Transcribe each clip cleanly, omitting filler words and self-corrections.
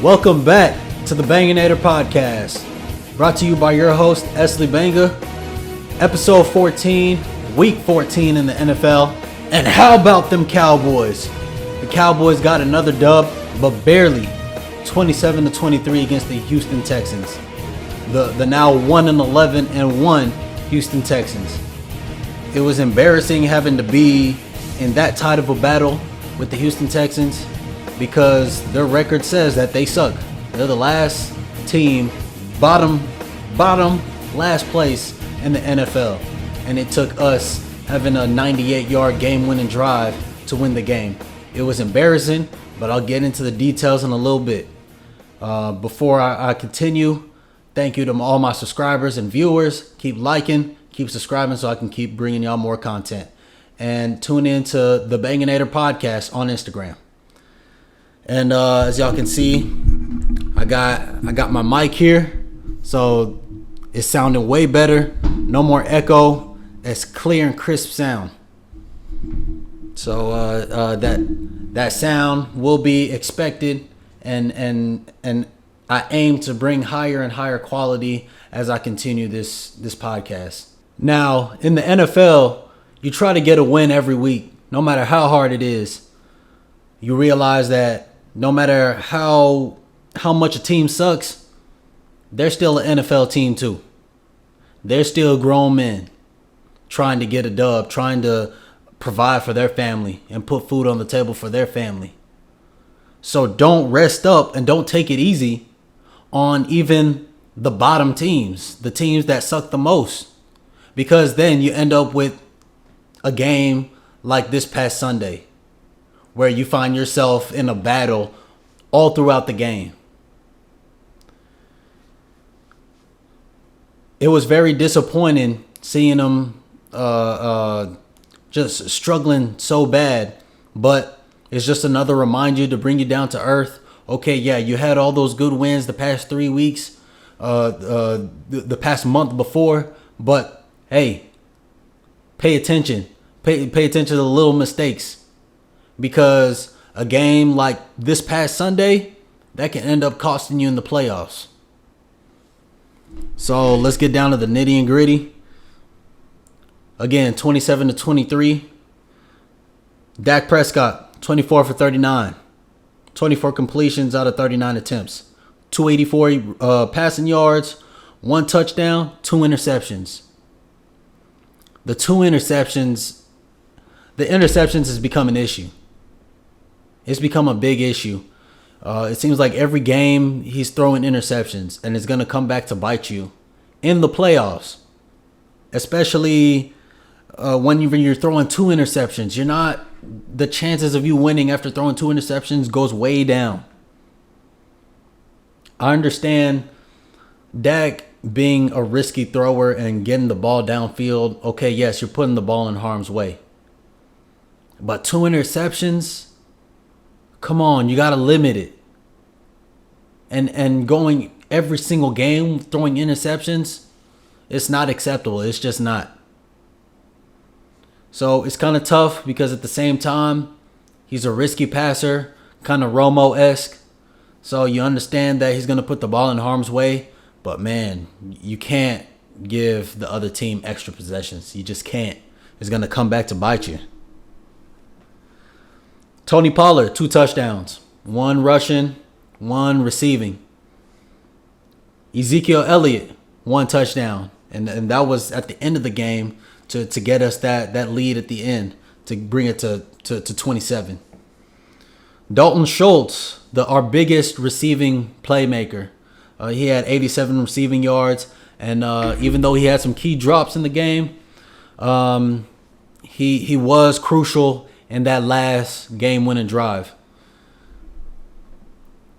Welcome back to the Banganator podcast, brought to you by your host, Esley Banga. Episode 14, week 14 in the NFL. And how about them Cowboys? The Cowboys got another dub, but barely, 27-23 against the Houston Texans. The now 1-11-1 Houston Texans. It was embarrassing having to be in that tight of a battle with the Houston Texans, because their record says that they suck. They're the last team, bottom, last place in the NFL. And it took us having a 98-yard game-winning drive to win the game. It was embarrassing, but I'll get into the details in a little bit. Before I continue, thank you to all my subscribers and viewers. Keep liking, keep subscribing so I can keep bringing y'all more content. And tune in to the Banganator podcast on Instagram. And as y'all can see, I got my mic here, so it's sounding way better. No more echo. It's clear and crisp sound. So that sound will be expected, and I aim to bring higher and higher quality as I continue this podcast. Now, in the NFL, you try to get a win every week, no matter how hard it is. You realize that no matter how much a team sucks, they're still an NFL team too. They're still grown men trying to get a dub, trying to provide for their family and put food on the table for their family. So don't rest up and don't take it easy on even the bottom teams, the teams that suck the most, because then you end up with a game like this past Sunday, where you find yourself in a battle all throughout the game. It was very disappointing seeing them just struggling so bad, but it's just another reminder to bring you down to earth. Okay, yeah, you had all those good wins the past 3 weeks, the past month before, but hey, pay attention. Pay attention to the little mistakes. Because a game like this past Sunday, that can end up costing you in the playoffs. So let's get down to the nitty and gritty. Again, 27-23. Dak Prescott, 24 for 39. 24 completions out of 39 attempts. 284 passing yards, 1 touchdown, 2 interceptions. The interceptions has become an issue. It's become a big issue. It seems like every game he's throwing interceptions, and it's going to come back to bite you in the playoffs. Especially when you're throwing 2 interceptions. The chances of you winning after throwing 2 interceptions goes way down. I understand Dak being a risky thrower and getting the ball downfield. Okay, yes, you're putting the ball in harm's way. But 2 interceptions, come on, you got to limit it. And going every single game throwing interceptions, it's not acceptable. It's just not. So it's kind of tough because at the same time, he's a risky passer, kind of Romo-esque. So you understand that he's going to put the ball in harm's way. But man, you can't give the other team extra possessions. You just can't. It's going to come back to bite you. Tony Pollard, 2 touchdowns, 1 rushing, 1 receiving. Ezekiel Elliott, 1 touchdown. And that was at the end of the game to get us that lead at the end, to bring it to 27. Dalton Schultz, our biggest receiving playmaker. He had 87 receiving yards. And even though he had some key drops in the game, he was crucial in that last game-winning drive.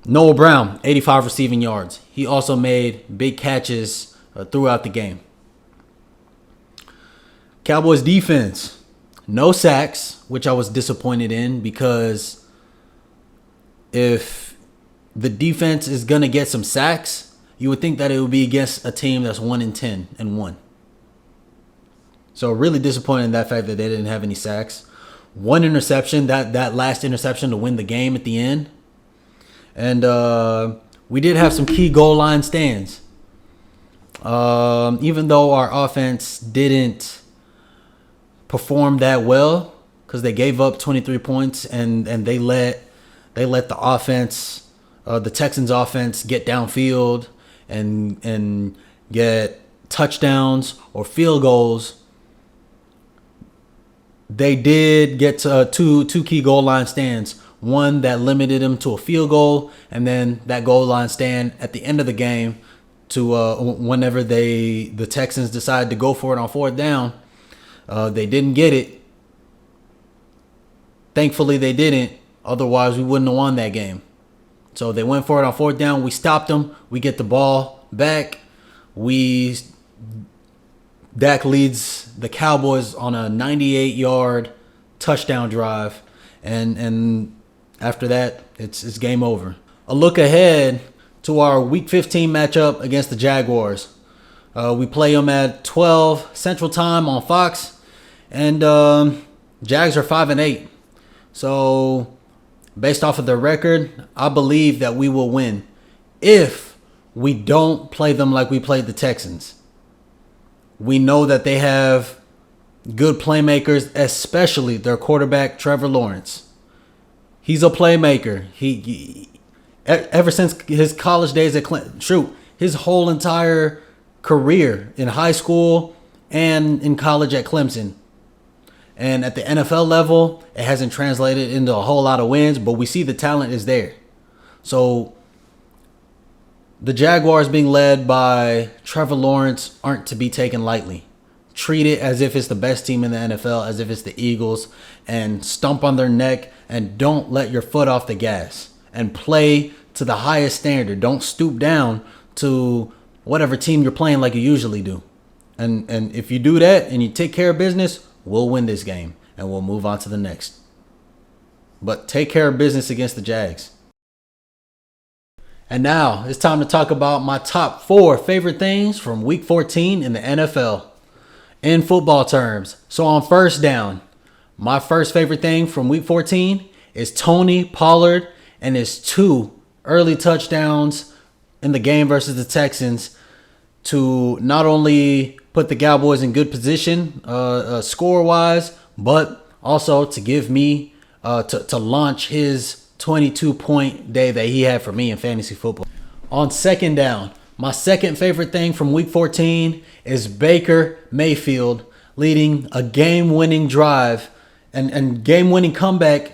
Noah Brown, 85 receiving yards. He also made big catches throughout the game. Cowboys defense, no sacks, which I was disappointed in, because if the defense is going to get some sacks, you would think that it would be against a team that's 1-10-1. So really disappointed in that fact that they didn't have any sacks. 1 interception, that last interception to win the game at the end. And we did have some key goal line stands. Even though our offense didn't perform that well, because they gave up 23 points and they let the offense, the Texans offense, get downfield and get touchdowns or field goals. They did get to two key goal line stands. One that limited them to a field goal, and then that goal line stand at the end of the game to whenever the Texans decided to go for it on fourth down. They didn't get it. Thankfully, they didn't. Otherwise, we wouldn't have won that game. So they went for it on fourth down. We stopped them. We get the ball back. Dak leads the Cowboys on a 98-yard touchdown drive. And after that, it's game over. A look ahead to our Week 15 matchup against the Jaguars. We play them at 12 Central Time on Fox. And Jags are 5-8. So based off of their record, I believe that we will win if we don't play them like we played the Texans. We know that they have good playmakers, especially their quarterback, Trevor Lawrence. He's a playmaker. He ever since his college days at Clemson, his whole entire career in high school and in college at Clemson. And at the NFL level, it hasn't translated into a whole lot of wins, but we see the talent is there. So the Jaguars being led by Trevor Lawrence aren't to be taken lightly. Treat it as if it's the best team in the NFL, as if it's the Eagles, and stomp on their neck and don't let your foot off the gas and play to the highest standard. Don't stoop down to whatever team you're playing like you usually do. And if you do that and you take care of business, we'll win this game and we'll move on to the next. But take care of business against the Jags. And now it's time to talk about my top 4 favorite things from Week 14 in the NFL in football terms. So on first down, my first favorite thing from Week 14 is Tony Pollard and his 2 early touchdowns in the game versus the Texans to not only put the Cowboys in good position score-wise, but also to give me to launch his 22-point day that he had for me in fantasy football. On second down, my second favorite thing from Week 14 is Baker Mayfield leading a game-winning drive and game-winning comeback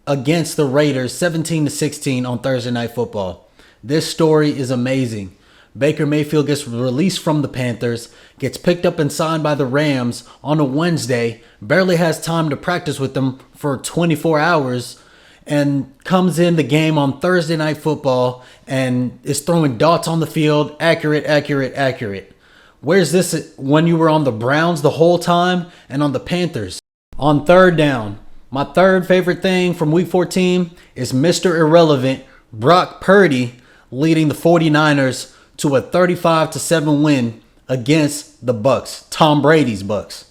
against the Raiders 17-16 on Thursday Night Football. This story is amazing. Baker Mayfield gets released from the Panthers, gets picked up and signed by the Rams on a Wednesday, barely has time to practice with them for 24 hours, and comes in the game on Thursday Night Football and is throwing darts on the field, accurate. Where's this when you were on the Browns the whole time and on the Panthers? On third down, my third favorite thing from Week 14 is Mr. Irrelevant, Brock Purdy, leading the 49ers to a 35-7 win against the Bucs, Tom Brady's Bucs.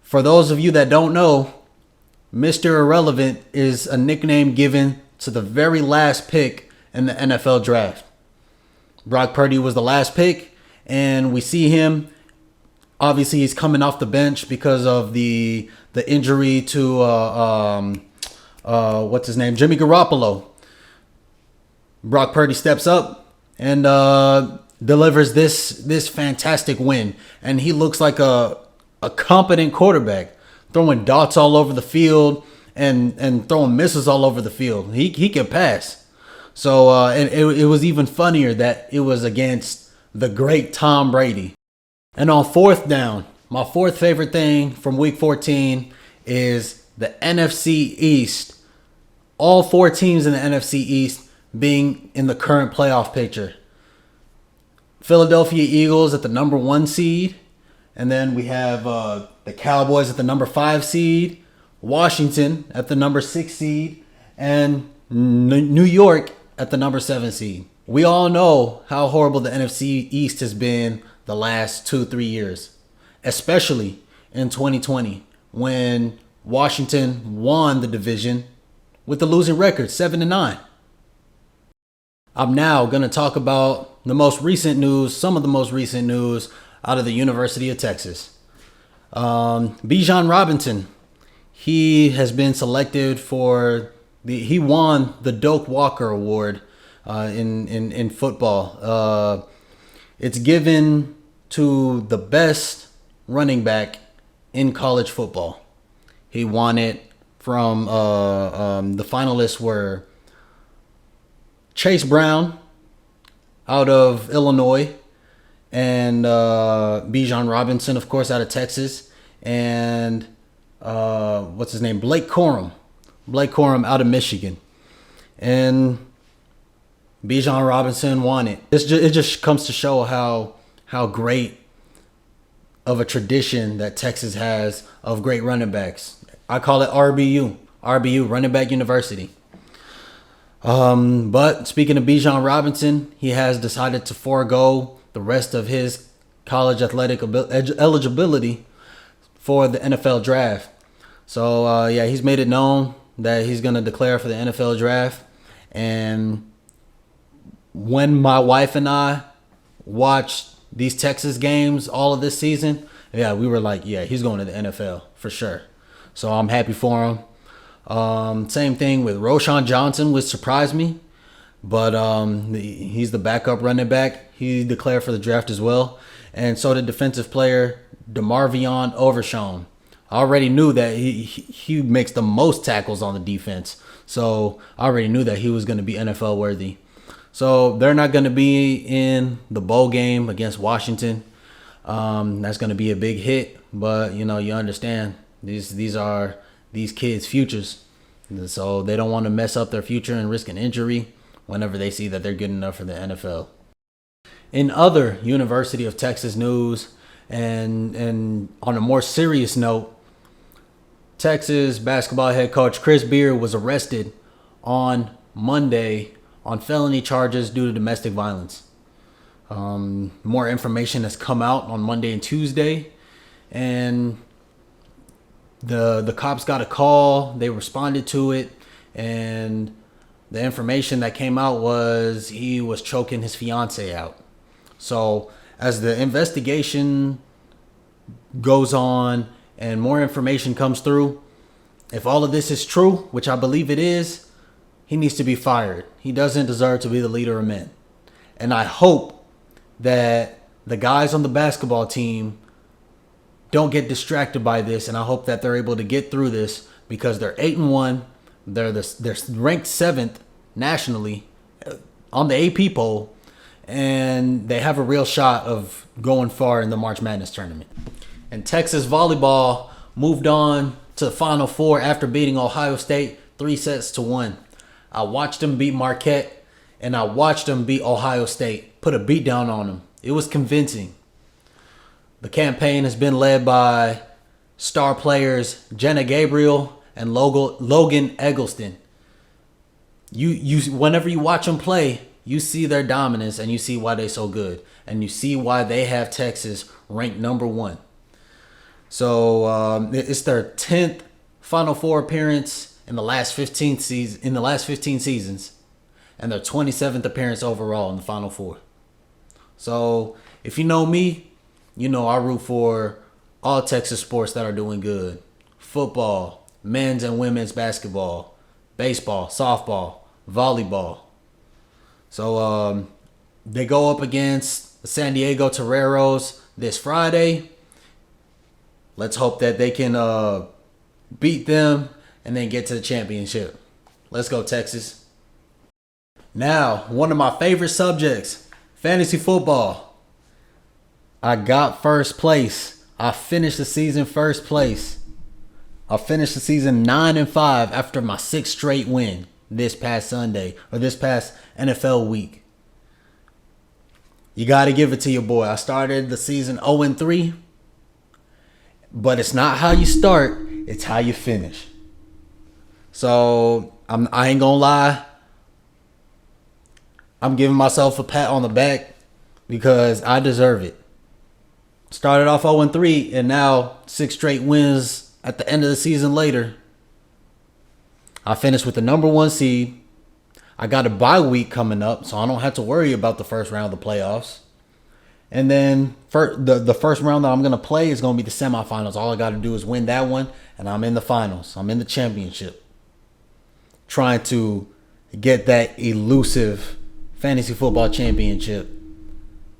For those of you that don't know, Mr. Irrelevant is a nickname given to the very last pick in the NFL draft. Brock Purdy was the last pick, and we see him. Obviously, he's coming off the bench because of the injury to what's his name, Jimmy Garoppolo. Brock Purdy steps up and delivers this fantastic win, and he looks like a competent quarterback, throwing darts all over the field and throwing misses all over the field. He can pass. So and it was even funnier that it was against the great Tom Brady. And on fourth down, my fourth favorite thing from Week 14 is the NFC East. All 4 teams in the NFC East being in the current playoff picture. Philadelphia Eagles at the number 1 seed. And then we have the Cowboys at the number 5 seed. Washington at the number 6 seed. And New York at the number 7 seed. We all know how horrible the NFC East has been the last 2-3 years. Especially in 2020 when Washington won the division with the losing record, 7-9. I'm now going to talk about the most recent news, some of the most recent news out of the University of Texas. Bijan Robinson, he has been selected for he won the Doak Walker Award in football. It's given to the best running back in college football. He won it from the finalists were Chase Brown out of Illinois, and Bijan Robinson, of course, out of Texas, and what's his name? Blake Corum out of Michigan, and Bijan Robinson won it. It just comes to show how great of a tradition that Texas has of great running backs. I call it RBU, Running Back University. But speaking of Bijan Robinson, he has decided to forego the rest of his college athletic eligibility for the NFL draft. So, he's made it known that he's going to declare for the NFL draft. And when my wife and I watched these Texas games all of this season, we were like, he's going to the NFL for sure. So I'm happy for him. Same thing with Roschon Johnson, which surprised me, but he's the backup running back. He declared for the draft as well, and so did defensive player DeMarvion Overshown. I already knew that he makes the most tackles on the defense, so I already knew that he was going to be NFL worthy. So they're not going to be in the bowl game against Washington. That's going to be a big hit, but you understand these are these kids' futures. So they don't want to mess up their future and risk an injury whenever they see that they're good enough for the NFL. In other University of Texas news, and on a more serious note, Texas basketball head coach Chris Beard was arrested on Monday on felony charges due to domestic violence. More information has come out on Monday and Tuesday, and the cops got a call. They responded to it, and the information that came out was he was choking his fiance out. So as the investigation goes on and more information comes through, if all of this is true, which I believe it is, he needs to be fired. He doesn't deserve to be the leader of men. And I hope that the guys on the basketball team don't get distracted by this, and I hope that they're able to get through this, because they're 8-1. They're ranked 7th nationally on the AP poll, and they have a real shot of going far in the March Madness tournament. And Texas volleyball moved on to the Final Four after beating Ohio State 3-1. I watched them beat Marquette, and I watched them beat Ohio State, put a beat down on them. It was convincing. The campaign has been led by star players Jenna Gabriel and Logan Eggleston. You whenever you watch them play, you see their dominance, and you see why they're so good, and you see why they have Texas ranked number 1. So it's their 10th Final Four appearance in the last 15 seasons, and their 27th appearance overall in the Final Four. So if you know me, you know I root for all Texas sports that are doing good. Football, men's and women's basketball, baseball, softball, volleyball. So they go up against the San Diego Toreros this Friday. Let's hope that they can beat them and then get to the championship. Let's go, Texas. Now, one of my favorite subjects, fantasy football. I got first place. I finished the season first place. I finished the season 9-5 after my 6th straight win this past Sunday, or this past NFL week. You got to give it to your boy. I started the season 0-3, but it's not how you start, it's how you finish. So I ain't gonna lie, I'm giving myself a pat on the back because I deserve it. Started off 0-3, and now 6 straight wins at the end of the season later. I finished with the number 1 seed. I got a bye week coming up, so I don't have to worry about the first round of the playoffs. And then the first round that I'm going to play is going to be the semifinals. All I got to do is win that one, and I'm in the finals. I'm in the championship. Trying to get that elusive fantasy football championship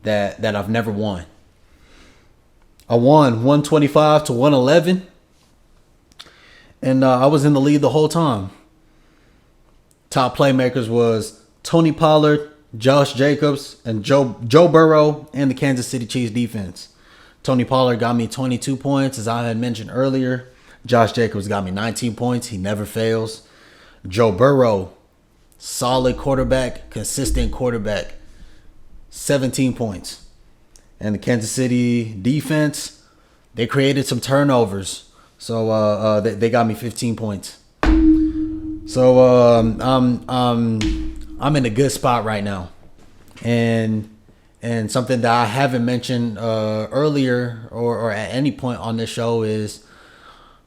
that I've never won. I won 125 to 111, and I was in the lead the whole time. Top playmakers was Tony Pollard, Josh Jacobs, and Joe Burrow, and the Kansas City Chiefs defense. Tony Pollard got me 22 points, as I had mentioned earlier. Josh Jacobs got me 19 points. He never fails. Joe Burrow, solid quarterback, consistent quarterback, 17 points. And the Kansas City defense, they created some turnovers, so they got me 15 points. So I'm in a good spot right now, and something that I haven't mentioned earlier or at any point on this show is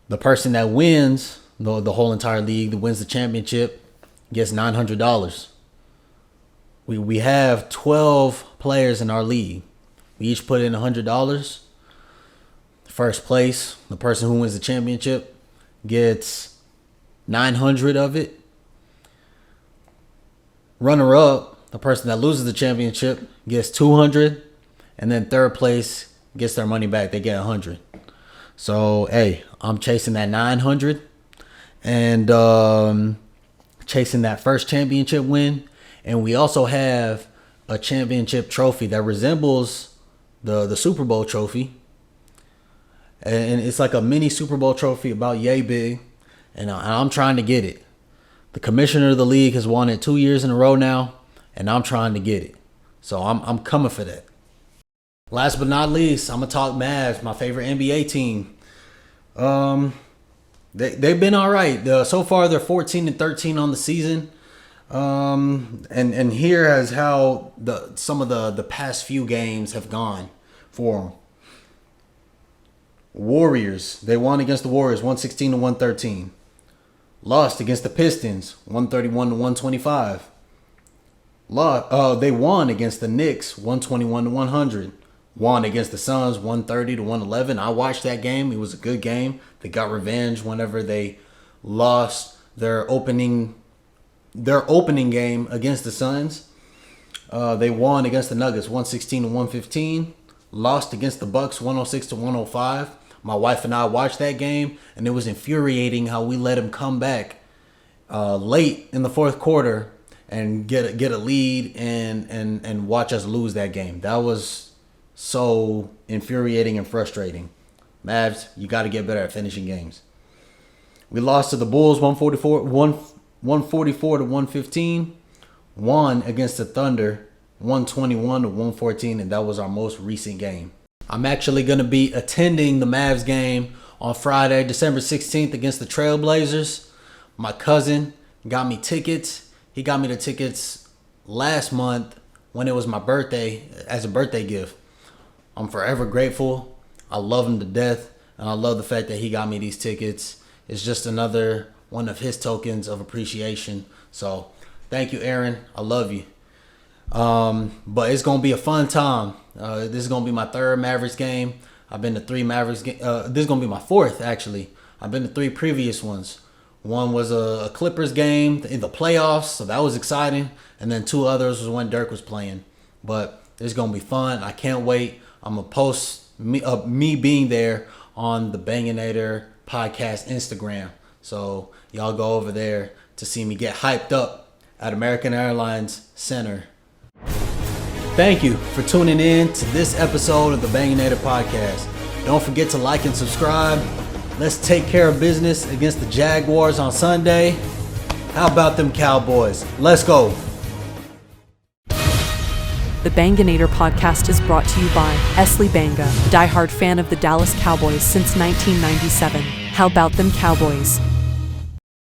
the person that wins the whole entire league, that wins the championship, gets $900. We have 12 players in our league. We each put in $100. First place, the person who wins the championship, gets 900 of it. Runner up, the person that loses the championship, gets 200, and then third place gets their money back. They get 100. So hey, I'm chasing that 900 and chasing that first championship win. And we also have a championship trophy that resembles the Super Bowl trophy, and it's like a mini Super Bowl trophy about yay big. And I'm trying to get it. The commissioner of the league has won it 2 years in a row now, and I'm trying to get it. So I'm coming for that. Last but not least, I'm gonna talk Mavs, my favorite NBA team. They've been all right. So far, they're 14-13 on the season. And here is how some of the past few games have gone for them. Warriors, they won against the Warriors 116-113. Lost against the Pistons 131-125. They won against the Knicks 121-100. Won against the Suns 130-111. I watched that game. It was a good game. They got revenge whenever they lost their opening game against the Suns. They won against the Nuggets 116-115. Lost against the Bucks 106-105. My wife and I watched that game, and it was infuriating how we let him come back late in the fourth quarter and get a lead and watch us lose that game. That was so infuriating and frustrating. Mavs, you got to get better at finishing games. We lost to the Bulls 144-115. Won against the Thunder 121-114, and that was our most recent game. I'm actually going to be attending the Mavs game on Friday, December 16th against the Trailblazers. My cousin got me tickets. He got me the tickets last month when it was my birthday as a birthday gift. I'm forever grateful. I love him to death, and I love the fact that he got me these tickets. It's just another one of his tokens of appreciation. So thank you, Aaron. I love you. But it's going to be a fun time. This is going to be my third Mavericks game. I've been to 3 Mavericks games. This is going to be my fourth, actually. I've been to 3 previous ones. One was a Clippers game in the playoffs, so that was exciting. And then 2 others was when Dirk was playing. But it's going to be fun. I can't wait. I'm going to post me being there on the Banganator podcast Instagram. So y'all go over there to see me get hyped up at American Airlines Center. Thank you for tuning in to this episode of the Banganator podcast. Don't forget to like and subscribe. Let's take care of business against the Jaguars on Sunday. How about them Cowboys? Let's go. The Banganator podcast is brought to you by Esley Banga, diehard fan of the Dallas Cowboys since 1997. How about them Cowboys?